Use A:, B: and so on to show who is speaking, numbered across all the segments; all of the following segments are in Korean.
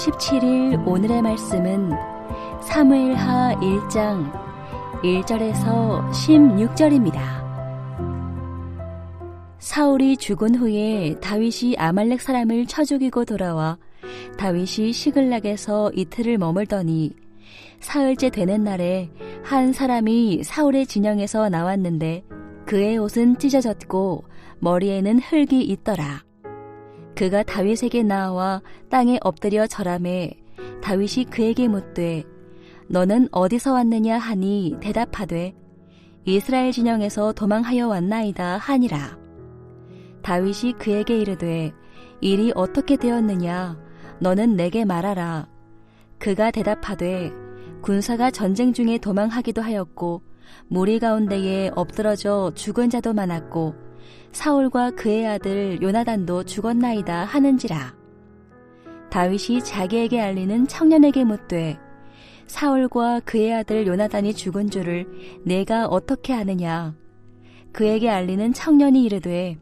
A: 17일 오늘의 말씀은 사무엘하 1장 1절에서 16절입니다. 사울이 죽은 후에 다윗이 아말렉 사람을 쳐 죽이고 돌아와 다윗이 시글락에서 이틀을 머물더니 사흘째 되는 날에 한 사람이 사울의 진영에서 나왔는데 그의 옷은 찢어졌고 머리에는 흙이 있더라. 그가 다윗에게 나와 땅에 엎드려 절하매 다윗이 그에게 묻되 너는 어디서 왔느냐 하니 대답하되 이스라엘 진영에서 도망하여 왔나이다 하니라. 다윗이 그에게 이르되 일이 어떻게 되었느냐 너는 내게 말하라. 그가 대답하되 군사가 전쟁 중에 도망하기도 하였고 무리 가운데에 엎드러져 죽은 자도 많았고 사울과 그의 아들 요나단도 죽었나이다 하는지라. 다윗이 자기에게 알리는 청년에게 묻되 사울과 그의 아들 요나단이 죽은 줄을 내가 어떻게 아느냐. 그에게 알리는 청년이 이르되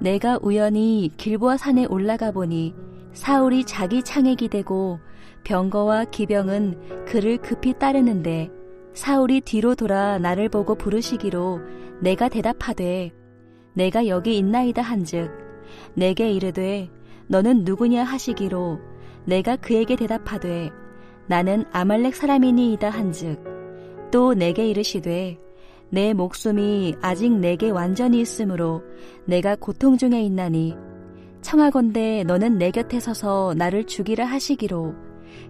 A: 내가 우연히 길보아 산에 올라가 보니 사울이 자기 창에 기대고 병거와 기병은 그를 급히 따르는데 사울이 뒤로 돌아 나를 보고 부르시기로 내가 대답하되 내가 여기 있나이다 한즉 내게 이르되 너는 누구냐 하시기로 내가 그에게 대답하되 나는 아말렉 사람이니이다 한즉 또 내게 이르시되 내 목숨이 아직 내게 완전히 있으므로 내가 고통 중에 있나니 청하건대 너는 내 곁에 서서 나를 죽이라 하시기로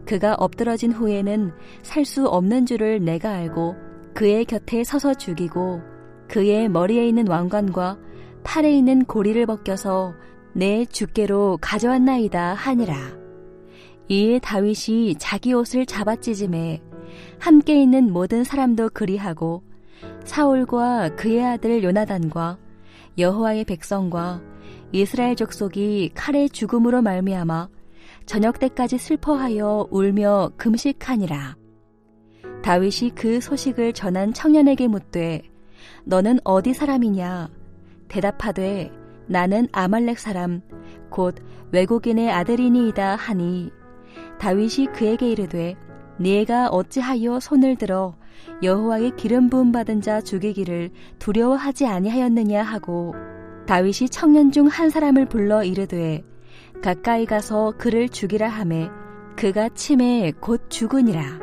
A: 그가 엎드러진 후에는 살 수 없는 줄을 내가 알고 그의 곁에 서서 죽이고 그의 머리에 있는 왕관과 팔에 있는 고리를 벗겨서 내 주께로 가져왔나이다 하니라. 이에 다윗이 자기 옷을 잡아찢음에 함께 있는 모든 사람도 그리하고 사울과 그의 아들 요나단과 여호와의 백성과 이스라엘 족속이 칼의 죽음으로 말미암아 저녁 때까지 슬퍼하여 울며 금식하니라. 다윗이 그 소식을 전한 청년에게 묻되 너는 어디 사람이냐. 대답하되 나는 아말렉 사람 곧 외국인의 아들이니이다 하니 다윗이 그에게 이르되 네가 어찌하여 손을 들어 여호와의 기름 부음 받은 자 죽이기를 두려워하지 아니하였느냐 하고 다윗이 청년 중 한 사람을 불러 이르되 가까이 가서 그를 죽이라 하매 그가 침에 곧 죽으니라.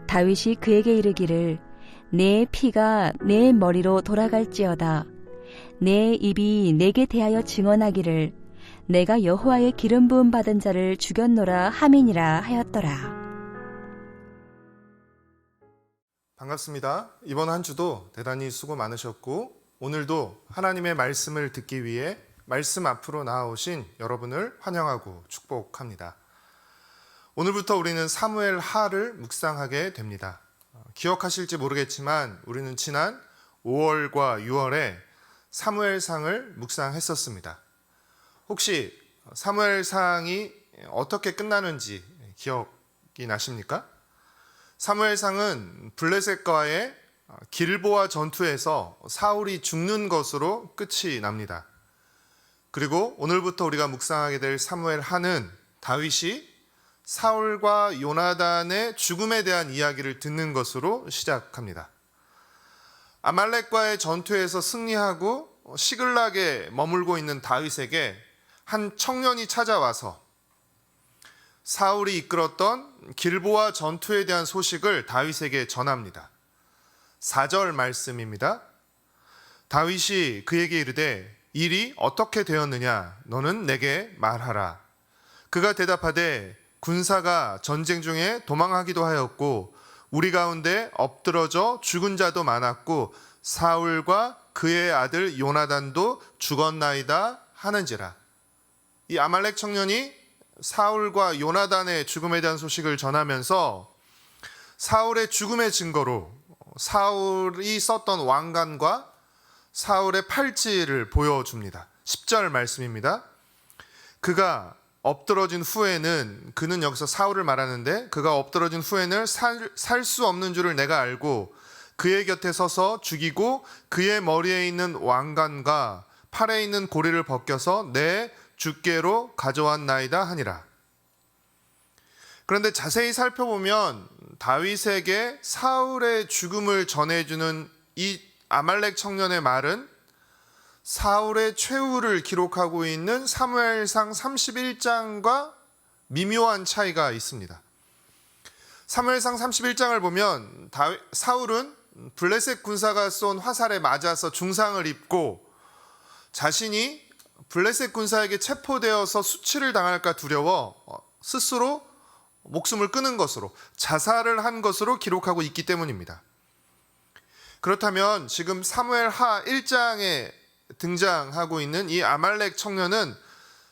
A: 다윗이 그에게 이르기를 내 피가 내 머리로 돌아갈지어다. 내 입이 내게 대하여 증언하기를 내가 여호와의 기름 부음 받은 자를 죽였노라 함이니라 하였더라.
B: 반갑습니다. 이번 한 주도 대단히 수고 많으셨고 오늘도 하나님의 말씀을 듣기 위해 말씀 앞으로 나아오신 여러분을 환영하고 축복합니다. 오늘부터 우리는 사무엘 하를 묵상하게 됩니다. 기억하실지 모르겠지만 우리는 지난 5월과 6월에 사무엘상을 묵상했었습니다. 혹시 사무엘상이 어떻게 끝나는지 기억이 나십니까? 사무엘상은 블레셋과의 길보아 전투에서 사울이 죽는 것으로 끝이 납니다. 그리고 오늘부터 우리가 묵상하게 될 사무엘 하는 다윗이 사울과 요나단의 죽음에 대한 이야기를 듣는 것으로 시작합니다. 아말렉과의 전투에서 승리하고 시글락에 머물고 있는 다윗에게 한 청년이 찾아와서 사울이 이끌었던 길보아 전투에 대한 소식을 다윗에게 전합니다. 4절 말씀입니다. 다윗이 그에게 이르되 일이 어떻게 되었느냐 너는 내게 말하라. 그가 대답하되 군사가 전쟁 중에 도망하기도 하였고 우리 가운데 엎드러져 죽은 자도 많았고 사울과 그의 아들 요나단도 죽었나이다 하는지라. 이 아말렉 청년이 사울과 요나단의 죽음에 대한 소식을 전하면서 사울의 죽음의 증거로 사울이 썼던 왕관과 사울의 팔찌를 보여줍니다. 10절 말씀입니다. 그가 엎드러진 후에는, 그는 여기서 사울을 말하는데, 그가 엎드러진 후에는 살 수 없는 줄을 내가 알고 그의 곁에 서서 죽이고 그의 머리에 있는 왕관과 팔에 있는 고리를 벗겨서 내 주께로 가져왔나이다 하니라. 그런데 자세히 살펴보면 다윗에게 사울의 죽음을 전해주는 이 아말렉 청년의 말은 사울의 최후를 기록하고 있는 사무엘상 31장과 미묘한 차이가 있습니다. 사무엘상 31장을 보면 사울은 블레셋 군사가 쏜 화살에 맞아서 중상을 입고 자신이 블레셋 군사에게 체포되어서 수치를 당할까 두려워 스스로 목숨을 끊은 것으로, 자살을 한 것으로 기록하고 있기 때문입니다. 그렇다면 지금 사무엘하 1장에 등장하고 있는 이 아말렉 청년은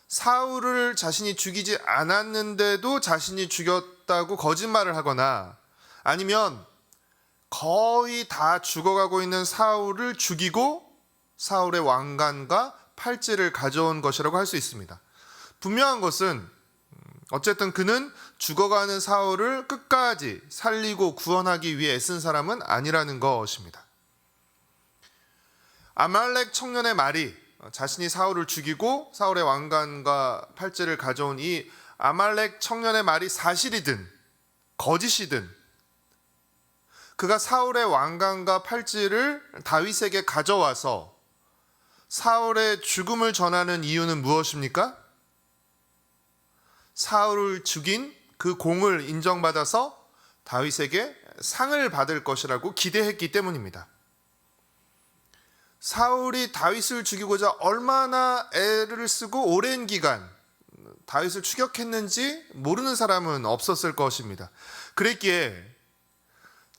B: 사울을 자신이 죽이지 않았는데도 자신이 죽였다고 거짓말을 하거나, 아니면 거의 다 죽어가고 있는 사울을 죽이고 사울의 왕관과 팔찌를 가져온 것이라고 할 수 있습니다. 분명한 것은 어쨌든 그는 죽어가는 사울을 끝까지 살리고 구원하기 위해 애쓴 사람은 아니라는 것입니다. 아말렉 청년의 말이, 자신이 사울을 죽이고 사울의 왕관과 팔찌를 가져온 이 아말렉 청년의 말이 사실이든 거짓이든 그가 사울의 왕관과 팔찌를 다윗에게 가져와서 사울의 죽음을 전하는 이유는 무엇입니까? 사울을 죽인 그 공을 인정받아서 다윗에게 상을 받을 것이라고 기대했기 때문입니다. 사울이 다윗을 죽이고자 얼마나 애를 쓰고 오랜 기간 다윗을 추격했는지 모르는 사람은 없었을 것입니다. 그랬기에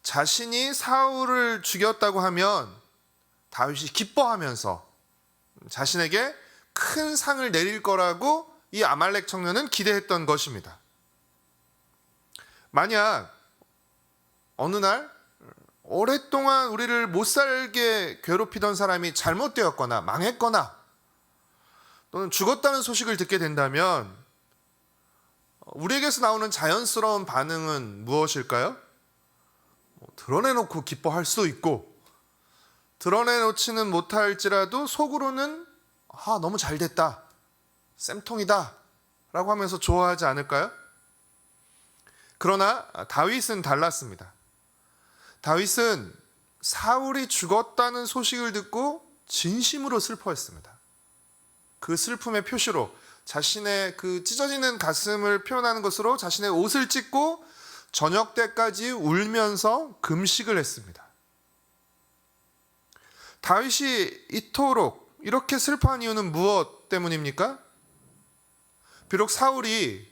B: 자신이 사울을 죽였다고 하면 다윗이 기뻐하면서 자신에게 큰 상을 내릴 거라고 이 아말렉 청년은 기대했던 것입니다. 만약 어느 날 오랫동안 우리를 못살게 괴롭히던 사람이 잘못되었거나 망했거나 또는 죽었다는 소식을 듣게 된다면 우리에게서 나오는 자연스러운 반응은 무엇일까요? 드러내놓고 기뻐할 수도 있고, 드러내놓지는 못할지라도 속으로는 너무 잘됐다, 쌤통이다 라고 하면서 좋아하지 않을까요? 그러나 다윗은 달랐습니다. 다윗은 사울이 죽었다는 소식을 듣고 진심으로 슬퍼했습니다. 그 슬픔의 표시로 자신의 그 찢어지는 가슴을 표현하는 것으로 자신의 옷을 찢고 저녁 때까지 울면서 금식을 했습니다. 다윗이 이토록 이렇게 슬퍼한 이유는 무엇 때문입니까? 비록 사울이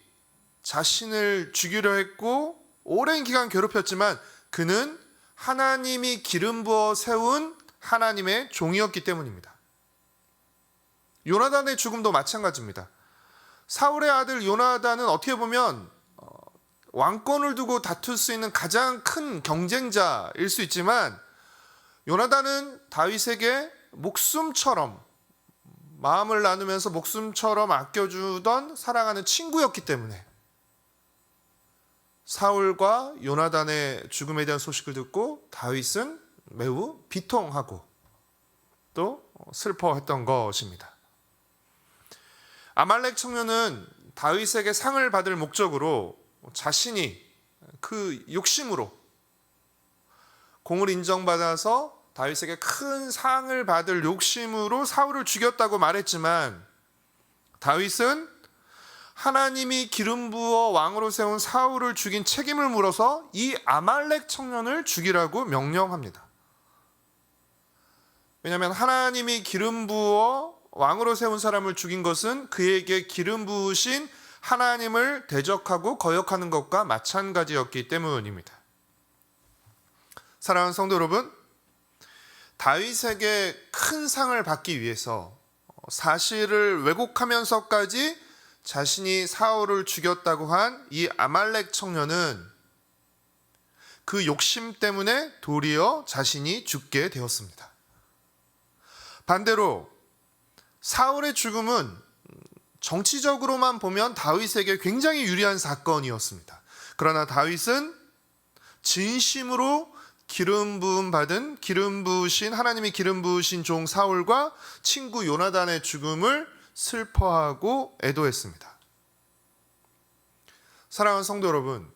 B: 자신을 죽이려 했고 오랜 기간 괴롭혔지만 그는 하나님이 기름 부어 세운 하나님의 종이었기 때문입니다. 요나단의 죽음도 마찬가지입니다. 사울의 아들 요나단은 어떻게 보면 왕권을 두고 다툴 수 있는 가장 큰 경쟁자일 수 있지만 요나단은 다윗에게 목숨처럼, 마음을 나누면서 목숨처럼 아껴주던 사랑하는 친구였기 때문에 사울과 요나단의 죽음에 대한 소식을 듣고 다윗은 매우 비통하고 또 슬퍼했던 것입니다. 아말렉 청년은 다윗에게 상을 받을 목적으로 자신이 그 욕심으로 공을 인정받아서 다윗에게 큰 상을 받을 욕심으로 사울을 죽였다고 말했지만 다윗은 하나님이 기름 부어 왕으로 세운 사울을 죽인 책임을 물어서 이 아말렉 청년을 죽이라고 명령합니다. 왜냐하면 하나님이 기름 부어 왕으로 세운 사람을 죽인 것은 그에게 기름 부으신 하나님을 대적하고 거역하는 것과 마찬가지였기 때문입니다. 사랑하는 성도 여러분, 다윗에게 큰 상을 받기 위해서 사실을 왜곡하면서까지 자신이 사울을 죽였다고 한 이 아말렉 청년은 그 욕심 때문에 도리어 자신이 죽게 되었습니다. 반대로 사울의 죽음은 정치적으로만 보면 다윗에게 굉장히 유리한 사건이었습니다. 그러나 다윗은 진심으로 기름 부음 받은, 기름 부으신, 하나님이 기름 부으신 종 사울과 친구 요나단의 죽음을 슬퍼하고 애도했습니다. 사랑하는 성도 여러분,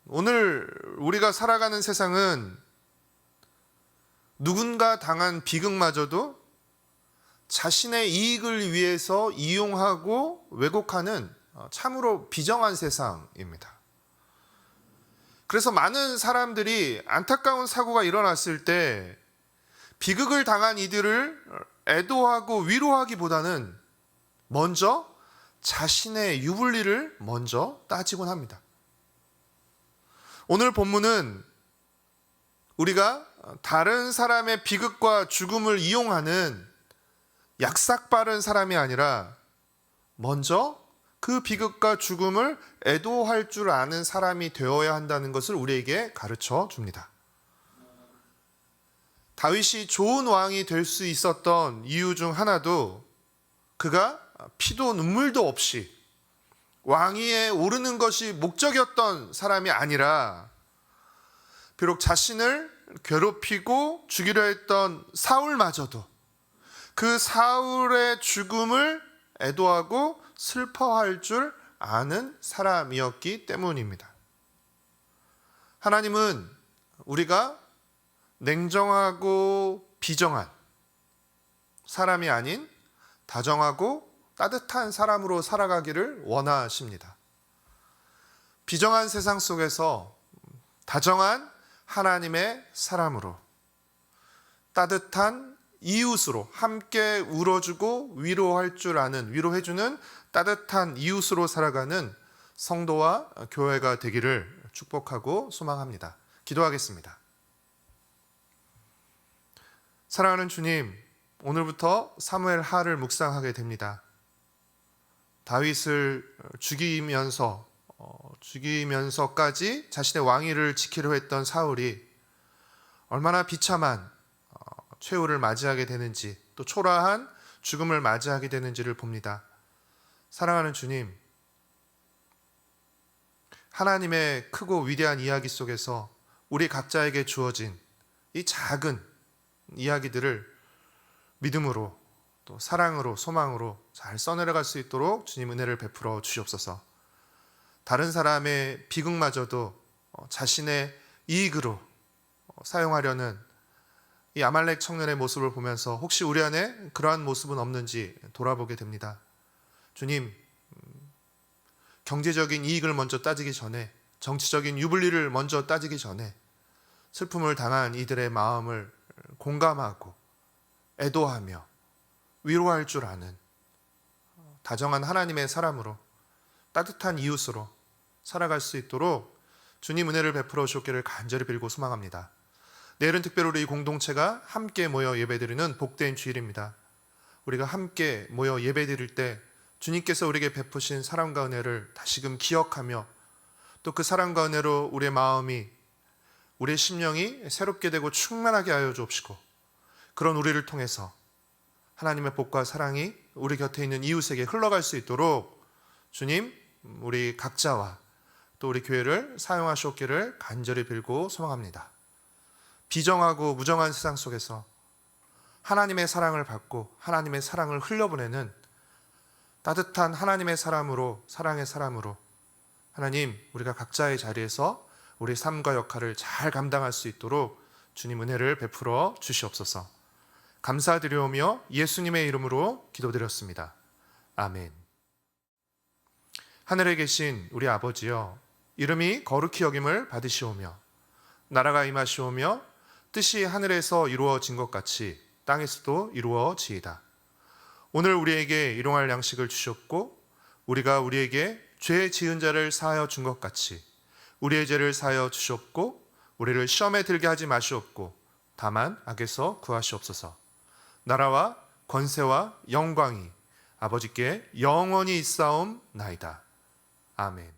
B: 오늘 우리가 살아가는 세상은 누군가 당한 비극마저도 자신의 이익을 위해서 이용하고 왜곡하는 참으로 비정한 세상입니다. 그래서 많은 사람들이 안타까운 사고가 일어났을 때 비극을 당한 이들을 애도하고 위로하기보다는 먼저 자신의 유불리를 먼저 따지곤 합니다. 오늘 본문은 우리가 다른 사람의 비극과 죽음을 이용하는 약삭빠른 사람이 아니라 먼저 그 비극과 죽음을 애도할 줄 아는 사람이 되어야 한다는 것을 우리에게 가르쳐 줍니다. 다윗이 좋은 왕이 될 수 있었던 이유 중 하나도 그가 피도 눈물도 없이 왕위에 오르는 것이 목적이었던 사람이 아니라 비록 자신을 괴롭히고 죽이려 했던 사울마저도 그 사울의 죽음을 애도하고 슬퍼할 줄 아는 사람이었기 때문입니다. 하나님은 우리가 냉정하고 비정한 사람이 아닌 다정하고 따뜻한 사람으로 살아가기를 원하십니다. 비정한 세상 속에서 다정한 하나님의 사람으로, 따뜻한 이웃으로 함께 울어주고 위로할 줄 아는, 위로해주는 따뜻한 이웃으로 살아가는 성도와 교회가 되기를 축복하고 소망합니다. 기도하겠습니다. 사랑하는 주님, 오늘부터 사무엘 하를 묵상하게 됩니다. 다윗을 죽이면서까지 자신의 왕위를 지키려 했던 사울이 얼마나 비참한 최후를 맞이하게 되는지, 또 초라한 죽음을 맞이하게 되는지를 봅니다. 사랑하는 주님, 하나님의 크고 위대한 이야기 속에서 우리 각자에게 주어진 이 작은 이야기들을 믿음으로 또 사랑으로 소망으로 잘 써내려갈 수 있도록 주님 은혜를 베풀어 주시옵소서. 다른 사람의 비극마저도 자신의 이익으로 사용하려는 이 아말렉 청년의 모습을 보면서 혹시 우리 안에 그러한 모습은 없는지 돌아보게 됩니다. 주님, 경제적인 이익을 먼저 따지기 전에, 정치적인 유불리를 먼저 따지기 전에 슬픔을 당한 이들의 마음을 공감하고 애도하며 위로할 줄 아는 다정한 하나님의 사람으로, 따뜻한 이웃으로 살아갈 수 있도록 주님 은혜를 베풀어 주옵기를 간절히 빌고 소망합니다. 내일은 특별히 우리 공동체가 함께 모여 예배드리는 복된 주일입니다. 우리가 함께 모여 예배드릴 때 주님께서 우리에게 베푸신 사랑과 은혜를 다시금 기억하며 또 그 사랑과 은혜로 우리의 마음이, 우리의 심령이 새롭게 되고 충만하게 하여 주옵시고, 그런 우리를 통해서 하나님의 복과 사랑이 우리 곁에 있는 이웃에게 흘러갈 수 있도록 주님, 우리 각자와 또 우리 교회를 사용하시옵기를 간절히 빌고 소망합니다. 비정하고 무정한 세상 속에서 하나님의 사랑을 받고 하나님의 사랑을 흘려보내는 따뜻한 하나님의 사람으로, 사랑의 사람으로 하나님, 우리가 각자의 자리에서 우리 삶과 역할을 잘 감당할 수 있도록 주님 은혜를 베풀어 주시옵소서. 감사드리오며 예수님의 이름으로 기도드렸습니다. 아멘. 하늘에 계신 우리 아버지여, 이름이 거룩히 여김을 받으시오며 나라가 임하시오며 뜻이 하늘에서 이루어진 것 같이 땅에서도 이루어지이다. 오늘 우리에게 일용할 양식을 주셨고 우리가 우리에게 죄 지은 자를 사하여 준 것 같이 우리의 죄를 사하여 주셨고 우리를 시험에 들게 하지 마시옵고 다만 악에서 구하시옵소서. 나라와 권세와 영광이 아버지께 영원히 있사옵나이다. 아멘.